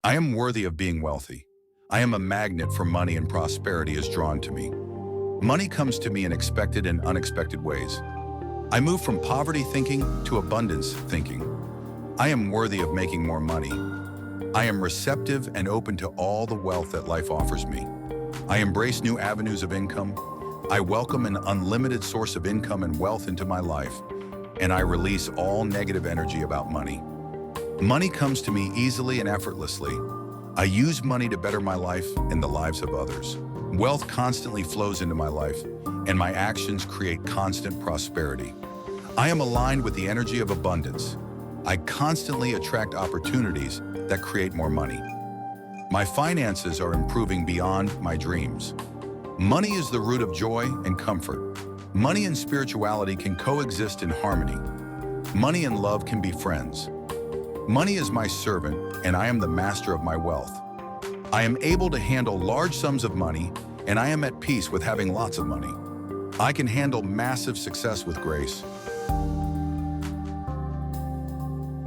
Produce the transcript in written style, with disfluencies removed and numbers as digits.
I am worthy of being wealthy. I am a magnet for money, and prosperity is drawn to me. Money comes to me in expected and unexpected ways. I move from poverty thinking to abundance thinking. I am worthy of making more money. I am receptive and open to all the wealth that life offers me. I embrace new avenues of income. I welcome an unlimited source of income and wealth into my life, and I release all negative energy about money. Money comes to me easily and effortlessly. I use money to better my life and the lives of others. Wealth constantly flows into my life, and my actions create constant prosperity. I am aligned with the energy of abundance. I constantly attract opportunities that create more money. My finances are improving beyond my dreams. Money is the root of joy and comfort. Money and spirituality can coexist in harmony. Money and love can be friends. Money is my servant, and I am the master of my wealth. I am able to handle large sums of money, and I am at peace with having lots of money. I can handle massive success with grace.